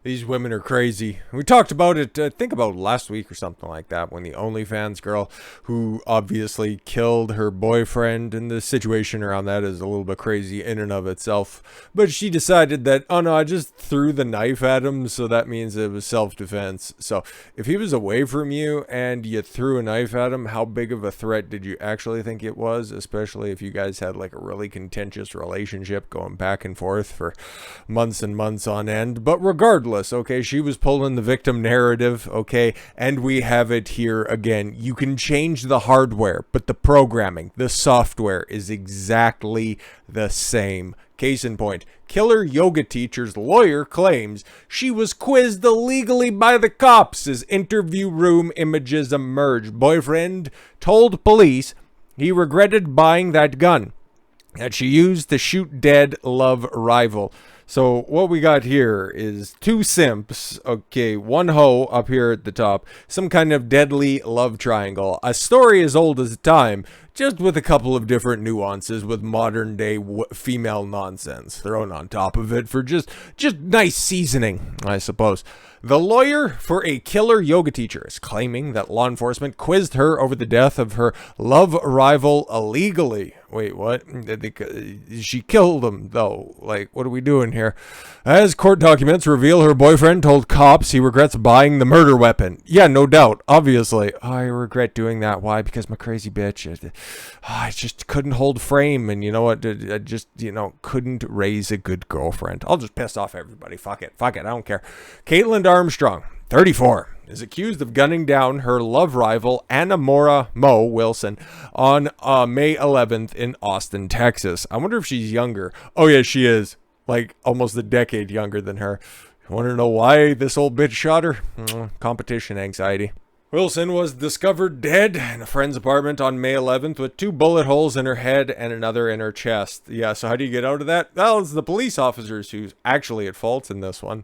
These women are crazy. We talked about it, I think about last week or something like that, when the OnlyFans girl who obviously killed her boyfriend, and the situation around that is a little bit crazy in and of itself. But she decided that, oh no, I just threw the knife at him, so that means it was self-defense. So if he was away from you and you threw a knife at him, how big of a threat did you actually think it was? Especially if you guys had like a really contentious relationship going back and forth for months and months on end. But regardless, okay, she was pulling the victim narrative, okay, and we have it here again. You can change the hardware, but the programming, the software is exactly the same. Case in point, killer yoga teacher's lawyer claims she was quizzed illegally by the cops as interview room images emerged. Boyfriend told police he regretted buying that gun that she used to shoot dead love rival. So what we got here is two simps, okay, one hoe up here at the top, some kind of deadly love triangle, a story as old as time, just with a couple of different nuances with modern day female nonsense thrown on top of it for just nice seasoning, I suppose. The lawyer for a killer yoga teacher is claiming that law enforcement quizzed her over the death of her love rival illegally. Wait, what? She killed him, though. Like, what are we doing here? As court documents reveal, her boyfriend told cops he regrets buying the murder weapon. Yeah, no doubt. Obviously. Oh, I regret doing that. Why? Because my crazy bitch. I just couldn't hold frame. And you know what? I just, couldn't raise a good girlfriend. I'll just piss off everybody. Fuck it. I don't care. Kaitlyn Armstrong, 34, is accused of gunning down her love rival Anna Moriah Wilson on May 11th in Austin, Texas. I wonder if she's younger. Oh yeah, she is. Like almost a decade younger than her. I want to know why this old bitch shot her? Competition anxiety. Wilson was discovered dead in a friend's apartment on May 11th with 2 bullet holes in her head and another in her chest. Yeah, so how do you get out of that? Well, it's the police officers who's actually at fault in this one.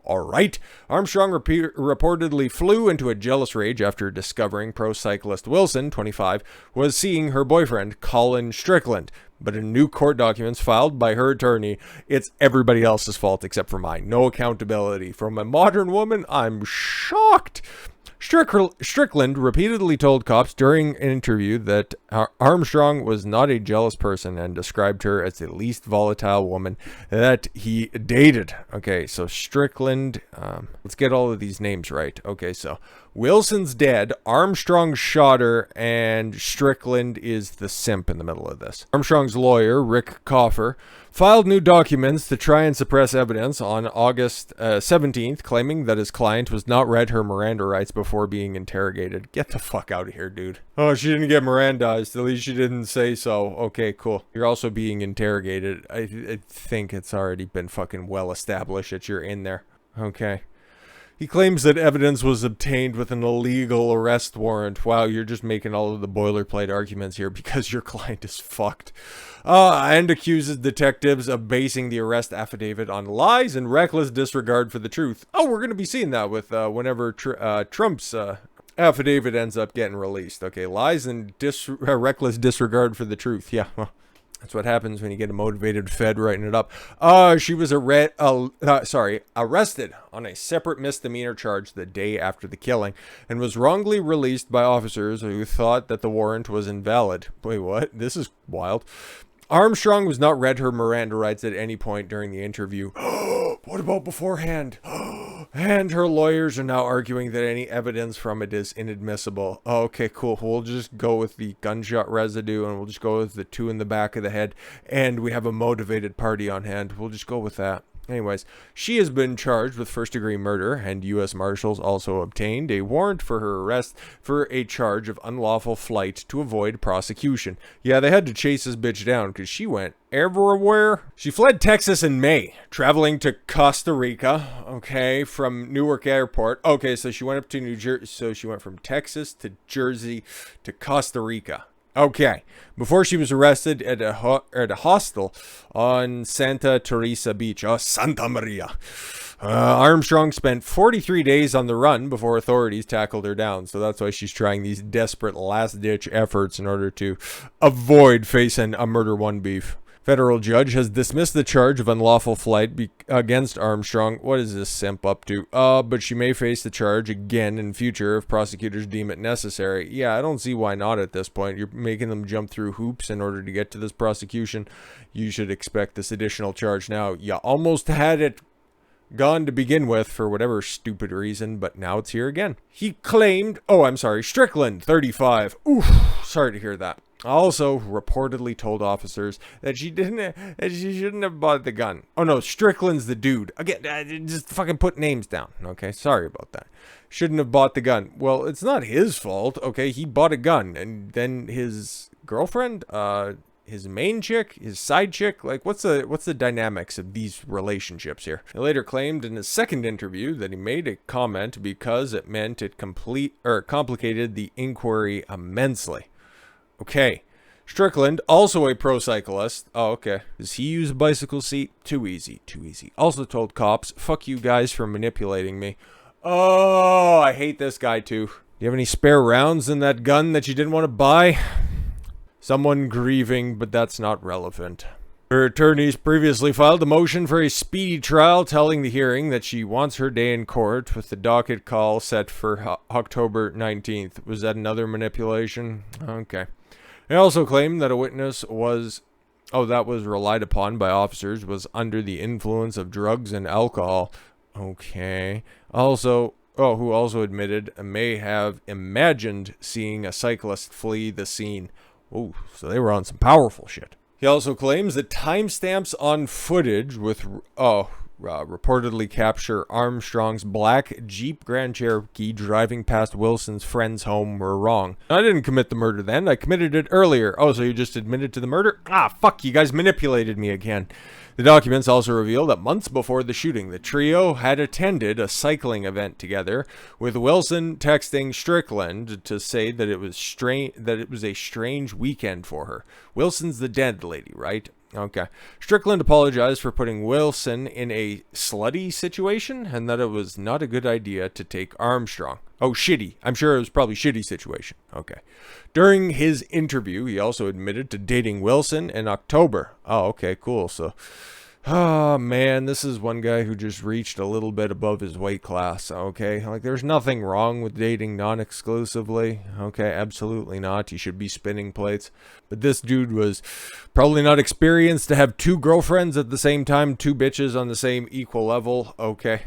Alright. Armstrong reportedly flew into a jealous rage after discovering pro cyclist Wilson, 25, was seeing her boyfriend, Colin Strickland. But in new court documents filed by her attorney, it's everybody else's fault except for mine. No accountability. From a modern woman, I'm shocked. Strickland repeatedly told cops during an interview that Armstrong was not a jealous person and described her as the least volatile woman that he dated. Okay, so Strickland, let's get all of these names right. Okay, so Wilson's dead, Armstrong shot her, and Strickland is the simp in the middle of this. Armstrong's lawyer, Rick Coffer, filed new documents to try and suppress evidence on August 17th, claiming that his client was not read her Miranda rights before being interrogated. Get the fuck out of here, dude. Oh, she didn't get Mirandized. At least she didn't say so. Okay, cool. You're also being interrogated. I think it's already been fucking well established that you're in there. Okay. He claims that evidence was obtained with an illegal arrest warrant. Wow, you're just making all of the boilerplate arguments here because your client is fucked. And accuses detectives of basing the arrest affidavit on lies and reckless disregard for the truth. Oh, we're going to be seeing that with whenever Trump's affidavit ends up getting released. Okay, lies and reckless disregard for the truth. Yeah, well, that's what happens when you get a motivated Fed writing it up. She was arrested on a separate misdemeanor charge the day after the killing and was wrongly released by officers who thought that the warrant was invalid. Wait, what? This is wild. Armstrong was not read her Miranda rights at any point during the interview. What about beforehand? And her lawyers are now arguing that any evidence from it is inadmissible. Okay, cool. We'll just go with the gunshot residue, and we'll just go with the 2 in the back of the head, and we have a motivated party on hand. We'll just go with that. Anyways, she has been charged with first-degree murder, and U.S. Marshals also obtained a warrant for her arrest for a charge of unlawful flight to avoid prosecution. Yeah, they had to chase this bitch down because she went everywhere. She fled Texas in May, traveling to Costa Rica, okay, from Newark Airport. Okay, so she went up to New Jersey, so she went from Texas to Jersey to Costa Rica. Okay, before she was arrested at a hostel on Santa Teresa Beach. Oh, Santa Maria. Armstrong spent 43 days on the run before authorities tackled her down. So that's why she's trying these desperate last-ditch efforts in order to avoid facing a murder one beef. Federal judge has dismissed the charge of unlawful flight against Armstrong. What is this simp up to? But she may face the charge again in future if prosecutors deem it necessary. Yeah, I don't see why not at this point. You're making them jump through hoops in order to get to this prosecution. You should expect this additional charge now. You almost had it gone to begin with for whatever stupid reason, but now it's here again. He claimed, Strickland, 35. Oof, sorry to hear that. Also reportedly told officers that she shouldn't have bought the gun. Oh no, Strickland's the dude. Again, just fucking put names down. Okay, sorry about that. Shouldn't have bought the gun. Well, it's not his fault. Okay, he bought a gun, and then his girlfriend, his main chick, his side chick, like what's the dynamics of these relationships here? He later claimed in his second interview that he made a comment because it meant it complicated the inquiry immensely. Okay. Strickland, also a pro cyclist. Oh, okay. Does he use a bicycle seat? Too easy. Also told cops, fuck you guys for manipulating me. Oh, I hate this guy too. Do you have any spare rounds in that gun that you didn't want to buy? Someone grieving, but that's not relevant. Her attorneys previously filed a motion for a speedy trial, telling the hearing that she wants her day in court, with the docket call set for October 19th. Was that another manipulation? Okay. They also claimed that a witness that was relied upon by officers was under the influence of drugs and alcohol. Okay. Who also admitted may have imagined seeing a cyclist flee the scene. Oh, so they were on some powerful shit. He also claims that timestamps on footage reportedly capture Armstrong's black Jeep Grand Cherokee driving past Wilson's friend's home were wrong. I didn't commit the murder then. I committed it earlier. Oh, so you just admitted to the murder? Ah, fuck, you guys manipulated me again. The documents also reveal that months before the shooting, the trio had attended a cycling event together, with Wilson texting Strickland to say that it was a strange weekend for her. Wilson's the dead lady, right? Okay. Strickland apologized for putting Wilson in a slutty situation and that it was not a good idea to take Armstrong. Oh, shitty. I'm sure it was probably shitty situation. Okay. During his interview, he also admitted to dating Wilson in October. Oh, okay, cool. So, oh man, this is one guy who just reached a little bit above his weight class. Okay. Like, there's nothing wrong with dating non-exclusively. Okay, absolutely not. You should be spinning plates. But this dude was probably not experienced to have two girlfriends at the same time, two bitches on the same equal level. Okay.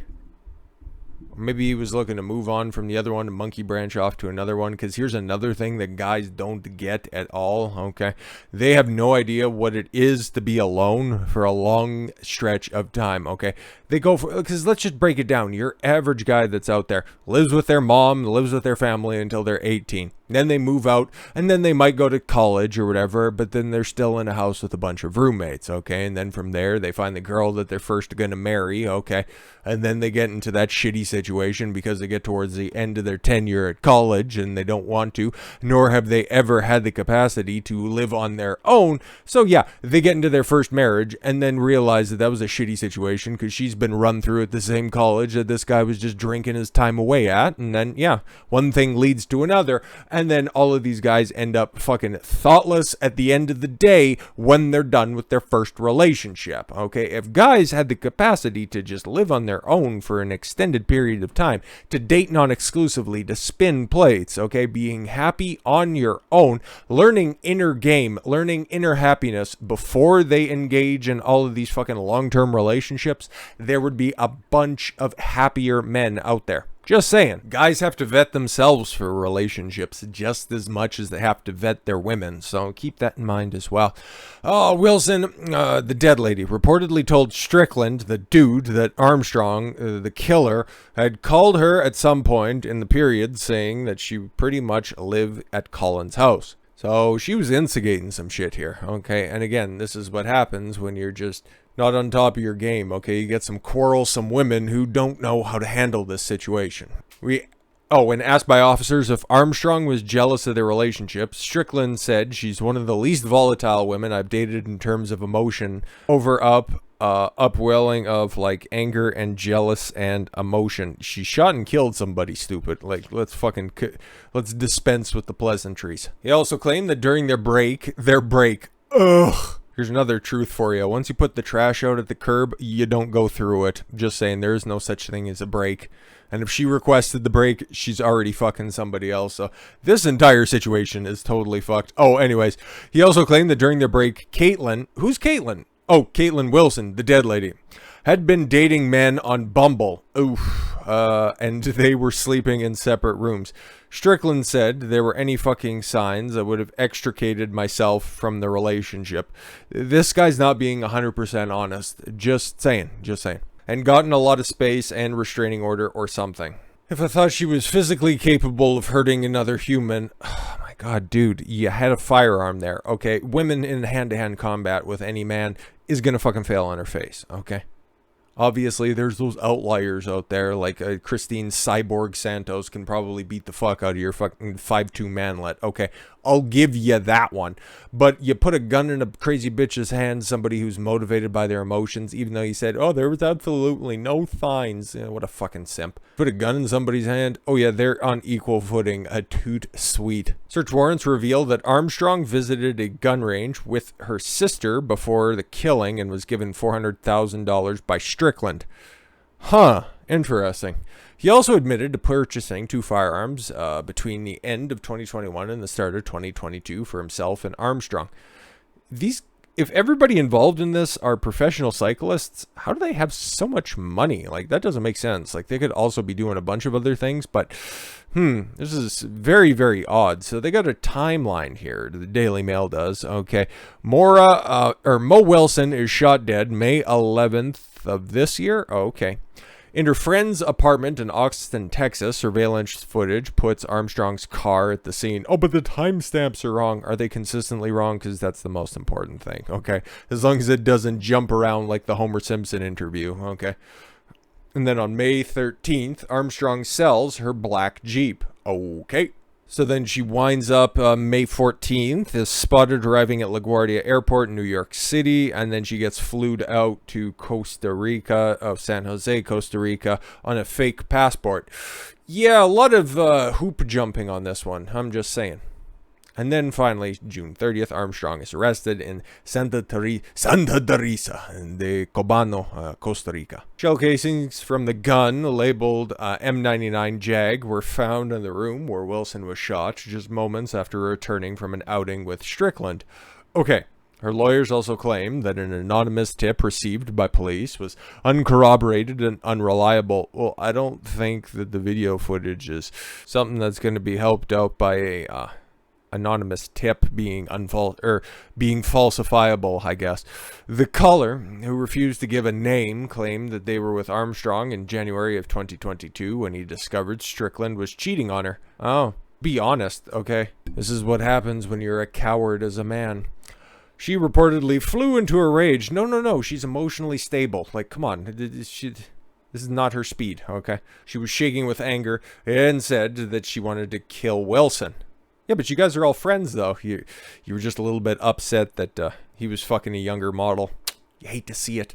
Maybe he was looking to move on from the other one, to monkey branch off to another one, because here's another thing that guys don't get at all, okay? They have no idea what it is to be alone for a long stretch of time, okay? They go for, because let's just break it down. Your average guy that's out there lives with their mom, lives with their family until they're 18. Then they move out, and then they might go to college or whatever, but then they're still in a house with a bunch of roommates, okay? And then from there, they find the girl that they're first going to marry, okay? And then they get into that shitty situation because they get towards the end of their tenure at college, and they don't want to, nor have they ever had the capacity to live on their own. So yeah, they get into their first marriage, and then realize that that was a shitty situation because she's been run through at the same college that this guy was just drinking his time away at. And then, yeah, one thing leads to another. And then all of these guys end up fucking thoughtless at the end of the day when they're done with their first relationship, okay? If guys had the capacity to just live on their own for an extended period of time, to date non-exclusively, to spin plates, okay? Being happy on your own, learning inner game, learning inner happiness before they engage in all of these fucking long-term relationships, there would be a bunch of happier men out there. Just saying. Guys have to vet themselves for relationships just as much as they have to vet their women, so keep that in mind as well. Wilson, the dead lady, reportedly told Strickland, the dude, that Armstrong, the killer, had called her at some point in the period saying that she pretty much lived at Colin's house. So she was instigating some shit here, okay? And again, this is what happens when you're just not on top of your game, okay? You get some quarrelsome women who don't know how to handle this situation. When asked by officers if Armstrong was jealous of their relationship, Strickland said she's one of the least volatile women I've dated in terms of emotion, upwelling of like anger and jealous and emotion. She shot and killed somebody, stupid. Like, let's dispense with the pleasantries. He also claimed that during their break, Here's another truth for you. Once you put the trash out at the curb, you don't go through it. Just saying, there is no such thing as a break. And if she requested the break, she's already fucking somebody else. So this entire situation is totally fucked. Oh, anyways, he also claimed that during their break, Kaitlyn, who's Kaitlyn? Oh, Kaitlyn Wilson, the dead lady, had been dating men on Bumble. Oof. And they were sleeping in separate rooms. Strickland said there were any fucking signs that would have extricated myself from the relationship. This guy's not being 100% honest. Just saying. And gotten a lot of space and restraining order or something. If I thought she was physically capable of hurting another human, oh my god, dude, you had a firearm there, okay? Women in hand-to-hand combat with any man is gonna fucking fail on her face, okay? Obviously, there's those outliers out there, like Christine Cyborg Santos can probably beat the fuck out of your fucking 5'2" manlet. Okay, I'll give you that one. But you put a gun in a crazy bitch's hand, somebody who's motivated by their emotions, even though you said, oh, there was absolutely no signs. What a fucking simp. Put a gun in somebody's hand. Oh yeah, they're on equal footing. A toot sweet. Search warrants reveal that Armstrong visited a gun range with her sister before the killing and was given $400,000 by Strickland. Huh, interesting. He also admitted to purchasing 2 firearms between the end of 2021 and the start of 2022 for himself and Armstrong. If everybody involved in this are professional cyclists, how do they have so much money? Like, that doesn't make sense. Like, they could also be doing a bunch of other things, but this is very, very odd. So they got a timeline here. The Daily Mail does. Okay. Mo Wilson is shot dead May 11th of this year. Okay. In her friend's apartment in Austin, Texas, surveillance footage puts Armstrong's car at the scene. Oh, but the timestamps are wrong. Are they consistently wrong? Because that's the most important thing, okay? As long as it doesn't jump around like the Homer Simpson interview, okay? And then on May 13th, Armstrong sells her black Jeep. Okay. So then she winds up May 14th, is spotted arriving at LaGuardia Airport in New York City, and then she gets flued out to San Jose, Costa Rica, on a fake passport. Yeah, a lot of hoop jumping on this one, I'm just saying. And then finally, June 30th, Armstrong is arrested in Santa Teresa de Cobano, Costa Rica. Shell casings from the gun labeled M99 Jag were found in the room where Wilson was shot just moments after returning from an outing with Strickland. Okay, her lawyers also claim that an anonymous tip received by police was uncorroborated and unreliable. Well, I don't think that the video footage is something that's going to be helped out by a anonymous tip being falsifiable, I guess. The caller, who refused to give a name, claimed that they were with Armstrong in January of 2022 when he discovered Strickland was cheating on her. Oh, be honest, okay? This is what happens when you're a coward as a man. She reportedly flew into a rage. No, she's emotionally stable. Like, come on, this is not her speed, okay? She was shaking with anger and said that she wanted to kill Wilson. Yeah, but you guys are all friends, though. You were just a little bit upset that he was fucking a younger model. You hate to see it.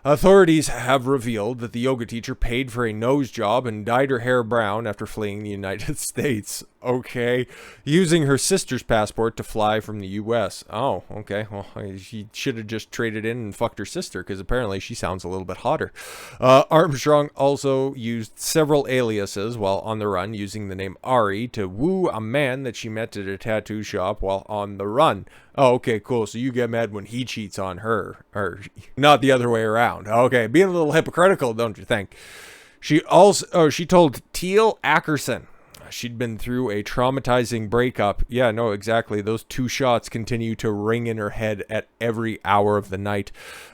Authorities have revealed that the yoga teacher paid for a nose job and dyed her hair brown after fleeing the United States. Okay. Using her sister's passport to fly from the U.S. Oh, okay. Well, she should have just traded in and fucked her sister, because apparently she sounds a little bit hotter. Armstrong also used several aliases while on the run, using the name Ari to woo a man that she met at a tattoo shop while on the run. Oh, okay, cool. So you get mad when he cheats on her, or not the other way around. Okay, being a little hypocritical, don't you think? She told Teal Ackerson she'd been through a traumatizing breakup. Yeah, no, exactly. Those 2 shots continue to ring in her head at every hour of the night.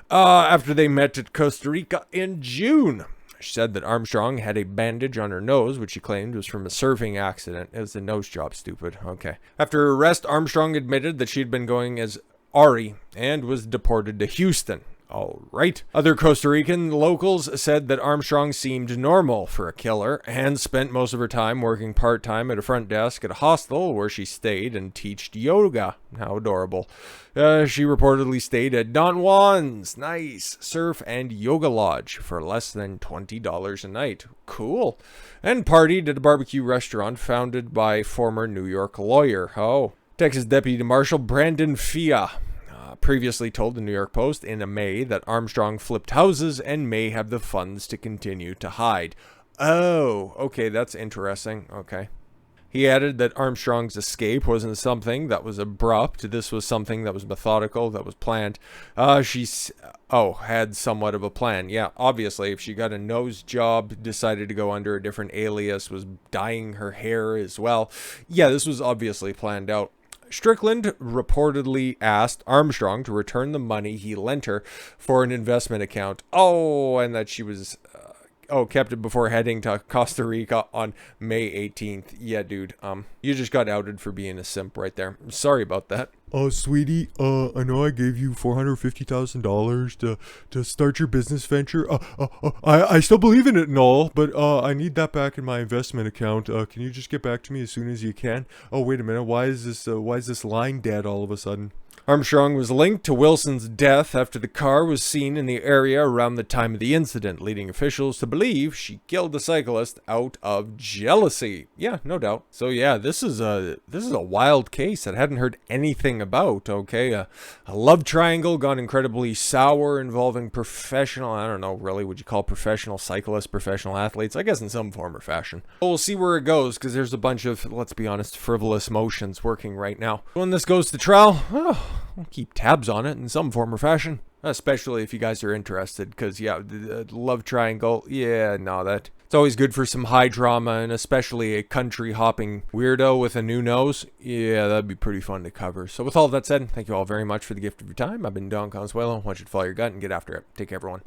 After they met at Costa Rica in June. She said that Armstrong had a bandage on her nose, which she claimed was from a surfing accident. It was a nose job, stupid. Okay. After her arrest, Armstrong admitted that she'd been going as Ari and was deported to Houston. All right. Other Costa Rican locals said that Armstrong seemed normal for a killer and spent most of her time working part-time at a front desk at a hostel where she stayed and taught yoga. How adorable. She reportedly stayed at Don Juan's nice surf and yoga lodge for less than $20 a night. Cool. And partied at a barbecue restaurant founded by former New York lawyer. Oh. Texas Deputy Marshal Brandon Fia previously told the New York Post in May that Armstrong flipped houses and may have the funds to continue to hide. Oh, okay, that's interesting. Okay. He added that Armstrong's escape wasn't something that was abrupt. This was something that was methodical, that was planned. Had somewhat of a plan. Yeah, obviously, if she got a nose job, decided to go under a different alias, was dyeing her hair as well. Yeah, this was obviously planned out. Strickland reportedly asked Armstrong to return the money he lent her for an investment account. Oh, and that she was... kept it before heading to Costa Rica on May 18th. Yeah, dude, you just got outed for being a simp right there. Sorry about that. Sweetie, I know I gave you $450,000 to start your business venture. I still believe in it and all, but I need that back in my investment account. Can you just get back to me as soon as you can? Oh, wait a minute. Why is this line dead all of a sudden? Armstrong was linked to Wilson's death after the car was seen in the area around the time of the incident, leading officials to believe she killed the cyclist out of jealousy. Yeah, no doubt. So yeah, this is a wild case I hadn't heard anything about. Okay, a love triangle gone incredibly sour involving professional, I don't know, really, would you call professional cyclists, professional athletes? I guess in some form or fashion. But we'll see where it goes, because there's a bunch of, let's be honest, frivolous motions working right now. When this goes to trial, I'll keep tabs on it in some form or fashion, especially if you guys are interested, because yeah, the love triangle, yeah, no, that it's always good for some high drama, and especially a country hopping weirdo with a new nose. Yeah, that'd be pretty fun to cover. So with all of that said, thank you all very much for the gift of your time. I've been Don Consuelo. I want you to follow your gut and get after it. Take care, everyone.